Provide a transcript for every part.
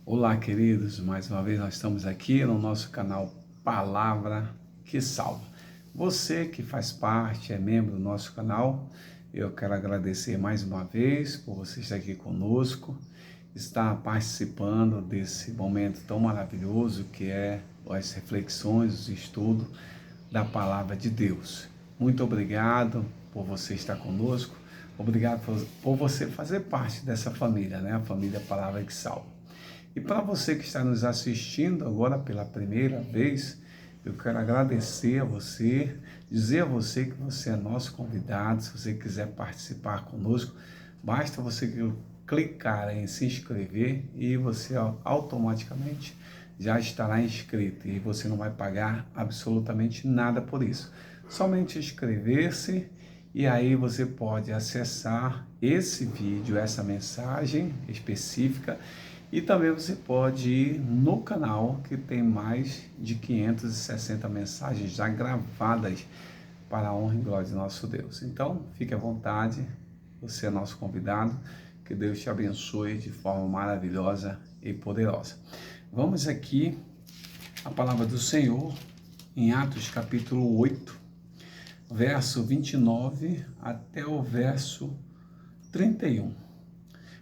Olá, queridos, mais uma vez nós estamos aqui no nosso canal Palavra que Salva. Você que faz parte, é membro do nosso canal, eu quero agradecer mais uma vez por você estar aqui conosco, estar participando desse momento tão maravilhoso que é as reflexões, os estudos da Palavra de Deus. Muito obrigado por você estar conosco, obrigado por você fazer parte dessa família, né? A família Palavra que Salva. E para você que está nos assistindo agora pela primeira vez, eu quero agradecer a você, dizer a você que você é nosso convidado. Se você quiser participar conosco, basta você clicar em se inscrever e você automaticamente já estará inscrito e você não vai pagar absolutamente nada por isso. Somente inscrever-se e aí você pode acessar esse vídeo, essa mensagem específica, e também você pode ir no canal que tem mais de 560 mensagens já gravadas para a honra e glória de nosso Deus. Então, fique à vontade, você é nosso convidado, que Deus te abençoe de forma maravilhosa e poderosa. Vamos aqui a palavra do Senhor em Atos capítulo 8, verso 29 até o verso 31.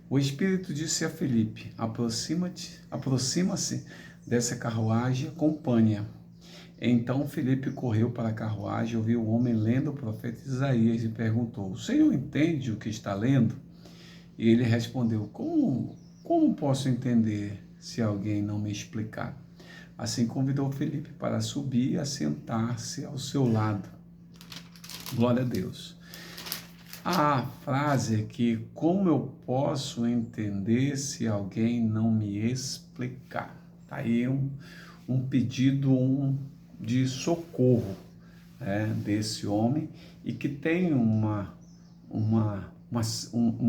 O Espírito disse a Filipe: aproxima-se dessa carruagem e acompanha. Então Filipe correu para a carruagem, ouviu o homem lendo o profeta Isaías e perguntou: o Senhor entende o que está lendo? E ele respondeu: como posso entender se alguém não me explicar? Assim convidou Filipe para subir e assentar-se ao seu lado. Glória a Deus. A frase é que: como eu posso entender se alguém não me explicar? Está aí um pedido de socorro, desse homem, e que tem um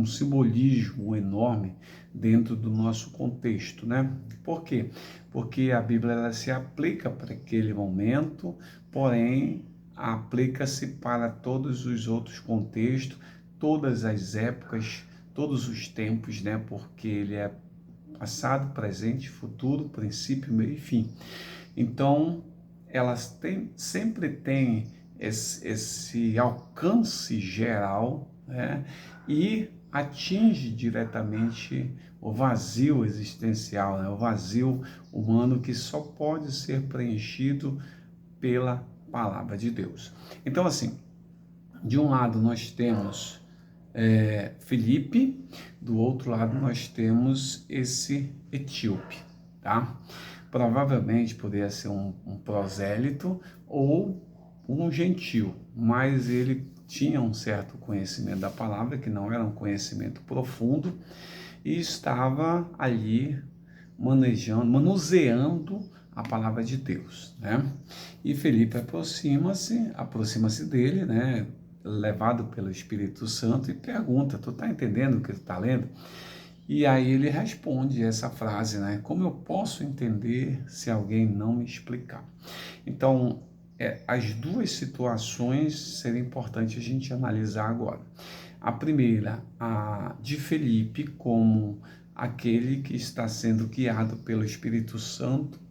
simbolismo enorme dentro do nosso contexto, né? Por quê? Porque a Bíblia ela se aplica para aquele momento, porém aplica-se para todos os outros contextos, todas as épocas, todos os tempos, né? Porque ele é passado, presente, futuro, princípio, meio e fim. Então, elas sempre têm esse alcance geral, né? E atinge diretamente o vazio existencial, né? O vazio humano que só pode ser preenchido pela palavra de Deus. Então, assim, de um lado nós temos Filipe, do outro lado nós temos esse etíope, tá? Provavelmente poderia ser um prosélito ou um gentil, mas ele tinha um certo conhecimento da palavra, que não era um conhecimento profundo, e estava ali manuseando a palavra de Deus, né? E Felipe aproxima-se dele, né? Levado pelo Espírito Santo, e pergunta: tu tá entendendo o que tu tá lendo? E aí ele responde essa frase, né? Como eu posso entender se alguém não me explicar? Então, as duas situações seriam importantes a gente analisar agora. A primeira, a de Felipe, como aquele que está sendo guiado pelo Espírito Santo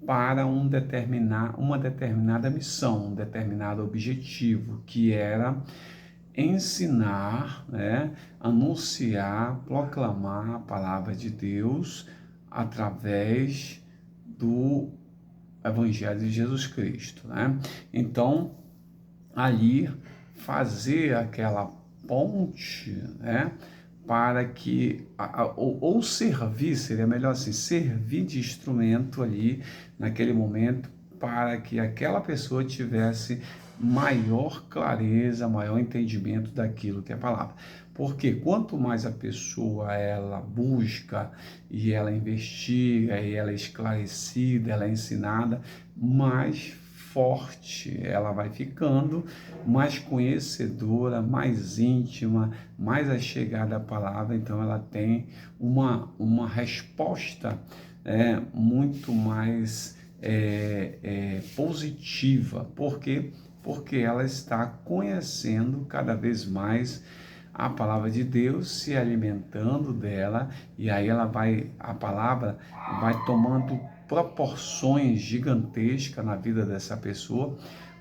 para uma determinada missão, um determinado objetivo, que era ensinar, né, anunciar, proclamar a palavra de Deus através do Evangelho de Jesus Cristo, né? Então, ali fazer aquela ponte, né, para que, ou servir, seria melhor assim, servir de instrumento ali, naquele momento, para que aquela pessoa tivesse maior clareza, maior entendimento daquilo que é a palavra. Porque quanto mais a pessoa ela busca e ela investiga e ela é esclarecida, ela é ensinada, mais forte ela vai ficando, mais conhecedora, mais íntima, mais achegada à palavra. Então ela tem uma resposta muito mais positiva. Por quê? Porque ela está conhecendo cada vez mais a palavra de Deus, se alimentando dela, e aí a palavra vai tomando proporções gigantescas na vida dessa pessoa.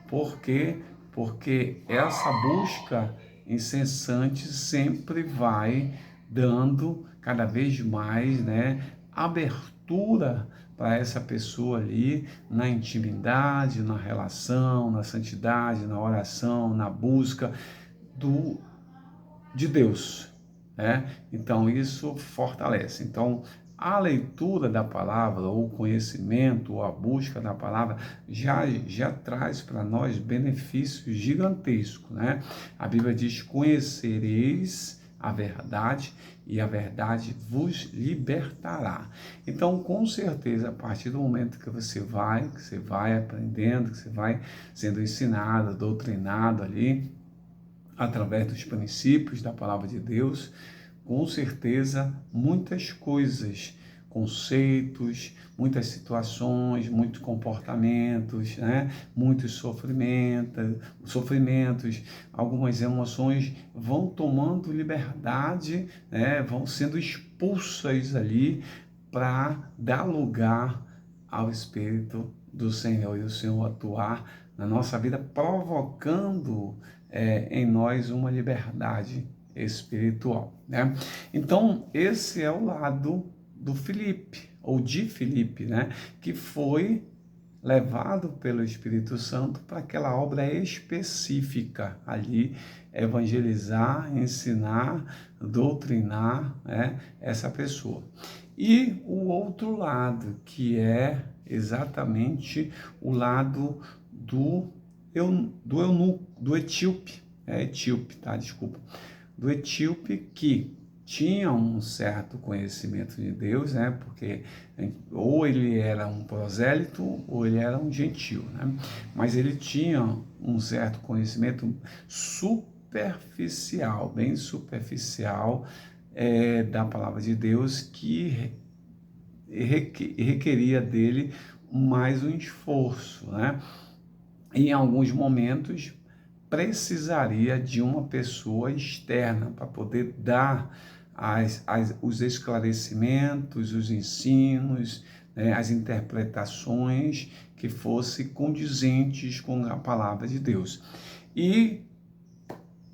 Por quê? Porque essa busca incessante sempre vai dando cada vez mais, né, abertura para essa pessoa ali na intimidade, na relação, na santidade, na oração, na busca de Deus, né? Então isso fortalece. Então a leitura da palavra, ou o conhecimento, ou a busca da palavra já traz para nós benefícios gigantescos, né? A Bíblia diz: conhecereis a verdade e a verdade vos libertará. Então, com certeza, a partir do momento que você vai aprendendo, que você vai sendo ensinado, doutrinado ali, através dos princípios da palavra de Deus, com certeza muitas coisas, conceitos, muitas situações, muitos comportamentos, né? Muitos sofrimentos, algumas emoções vão tomando liberdade, né? Vão sendo expulsas ali para dar lugar ao Espírito do Senhor, e o Senhor atuar na nossa vida, provocando em nós uma liberdade espiritual, né? Então, esse é o lado do Filipe, ou de Filipe, né? Que foi levado pelo Espírito Santo para aquela obra específica ali, evangelizar, ensinar, doutrinar, né, essa pessoa. E o outro lado, que é exatamente o lado do etíope, tá? Desculpa. Do etíope, que tinha um certo conhecimento de Deus, né? Porque ou ele era um prosélito ou ele era um gentio, né? Mas ele tinha um certo conhecimento superficial, bem superficial, da palavra de Deus, que requeria dele mais um esforço, né? E em alguns momentos precisaria de uma pessoa externa para poder dar os esclarecimentos, os ensinos, né, as interpretações que fossem condizentes com a palavra de Deus. E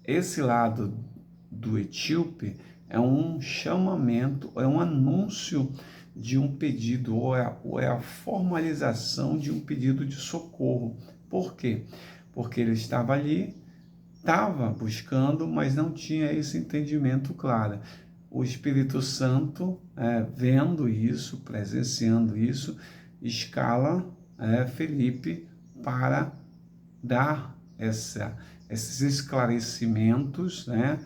esse lado do etíope é um chamamento, é um anúncio de um pedido, ou é a formalização de um pedido de socorro. Por quê? Porque ele estava ali, estava buscando, mas não tinha esse entendimento claro. O Espírito Santo, vendo isso, presenciando isso, escala Felipe para dar esses esclarecimentos, né,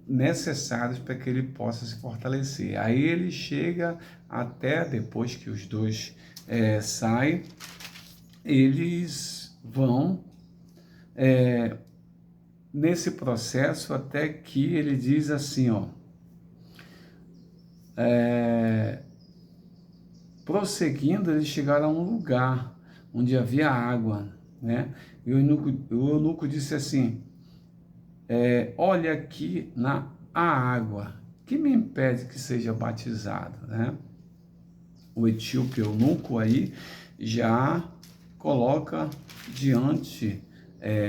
necessários para que ele possa se fortalecer. Aí ele chega até, depois que os dois saem, eles vão nesse processo até que ele diz assim, ó, prosseguindo, eles chegaram a um lugar onde havia água, né? E o eunuco disse assim: olha aqui a água, que me impede que seja batizado, né? O etíope eunuco aí já coloca diante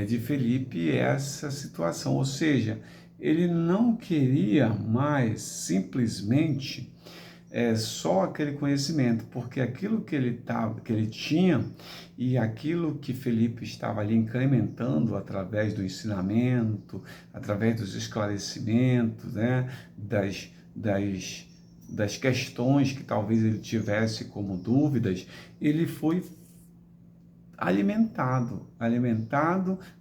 de Felipe essa situação, ou seja, ele não queria mais simplesmente só aquele conhecimento, porque aquilo que ele tinha e aquilo que Felipe estava ali incrementando através do ensinamento, através dos esclarecimentos, né, das questões que talvez ele tivesse como dúvidas, ele foi alimentado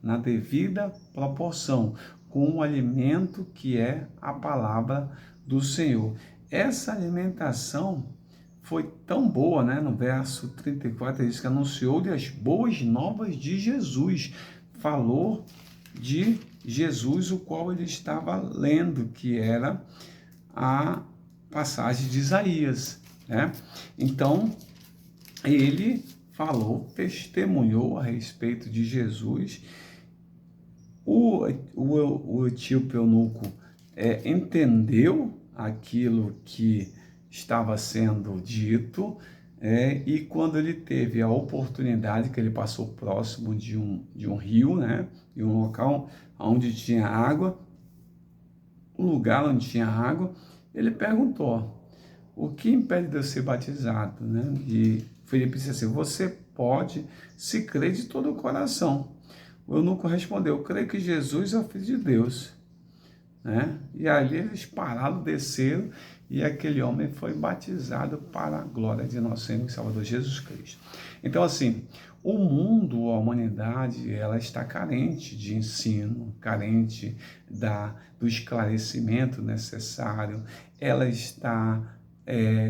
na devida proporção, com o alimento que é a palavra do Senhor. Essa alimentação foi tão boa, né? No verso 34, ele diz que anunciou-lhe as boas novas de Jesus. Falou de Jesus, o qual ele estava lendo, que era a passagem de Isaías, né? Então, ele falou, testemunhou a respeito de Jesus. O etíope eunuco entendeu aquilo que estava sendo dito, e quando ele teve a oportunidade, que ele passou próximo de um rio, né, de um local onde tinha água, um lugar onde tinha água, ele perguntou: o que impede de eu ser batizado? Né? E Felipe disse assim: você pode, se crer de todo o coração. O eunuco respondeu: eu creio que Jesus é o Filho de Deus. Né? E ali eles pararam, desceram, e aquele homem foi batizado para a glória de nosso Senhor e Salvador Jesus Cristo. Então, assim, o mundo, a humanidade, ela está carente de ensino, carente do esclarecimento necessário, ela está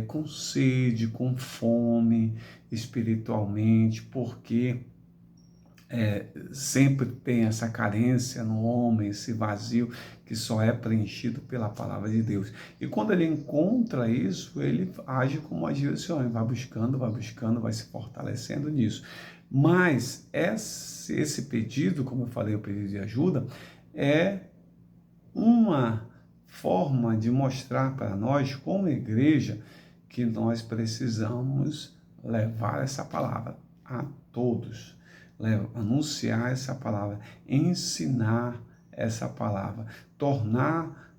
com sede, com fome espiritualmente, porque sempre tem essa carência no homem, esse vazio que só é preenchido pela palavra de Deus. E quando ele encontra isso, ele age como agiu esse homem, vai buscando, vai se fortalecendo nisso. Mas esse pedido, como eu falei, o pedido de ajuda, é uma forma de mostrar para nós, como igreja, que nós precisamos levar essa palavra a todos, anunciar essa palavra, ensinar essa palavra, tornar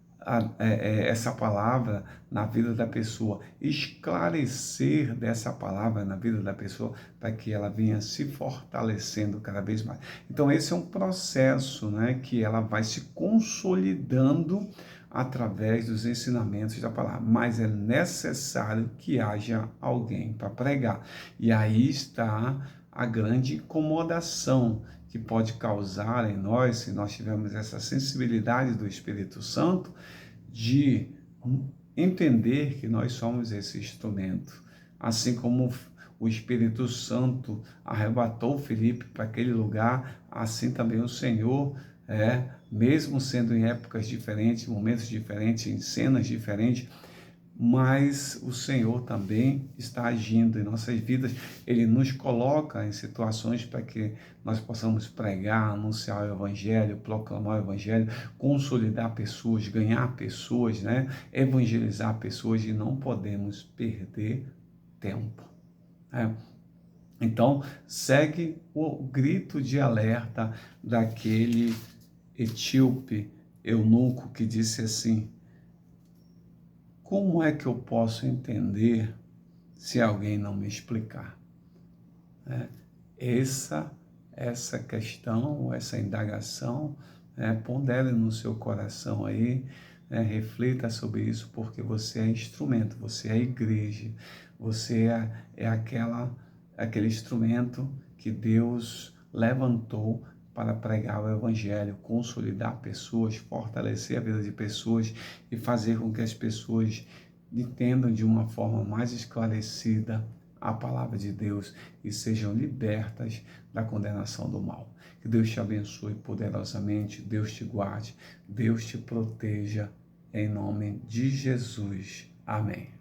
essa palavra na vida da pessoa, esclarecer dessa palavra na vida da pessoa, para que ela venha se fortalecendo cada vez mais. Então esse é um processo, né, que ela vai se consolidando através dos ensinamentos da palavra, mas é necessário que haja alguém para pregar. E aí está a grande incomodação que pode causar em nós, se nós tivermos essa sensibilidade do Espírito Santo, de entender que nós somos esse instrumento. Assim como o Espírito Santo arrebatou Filipe para aquele lugar, assim também o Senhor, mesmo sendo em épocas diferentes, momentos diferentes, em cenas diferentes, mas o Senhor também está agindo em nossas vidas. Ele nos coloca em situações para que nós possamos pregar, anunciar o Evangelho, proclamar o Evangelho, consolidar pessoas, ganhar pessoas, né? Evangelizar pessoas, e não podemos perder tempo. Né? Então, segue o grito de alerta daquele etíope eunuco que disse assim: como é que eu posso entender se alguém não me explicar? Essa questão, essa indagação, pondere no seu coração aí, reflita sobre isso, porque você é instrumento, você é igreja, você é aquele instrumento que Deus levantou para pregar o Evangelho, consolidar pessoas, fortalecer a vida de pessoas e fazer com que as pessoas entendam de uma forma mais esclarecida a palavra de Deus e sejam libertas da condenação do mal. Que Deus te abençoe poderosamente, Deus te guarde, Deus te proteja, em nome de Jesus. Amém.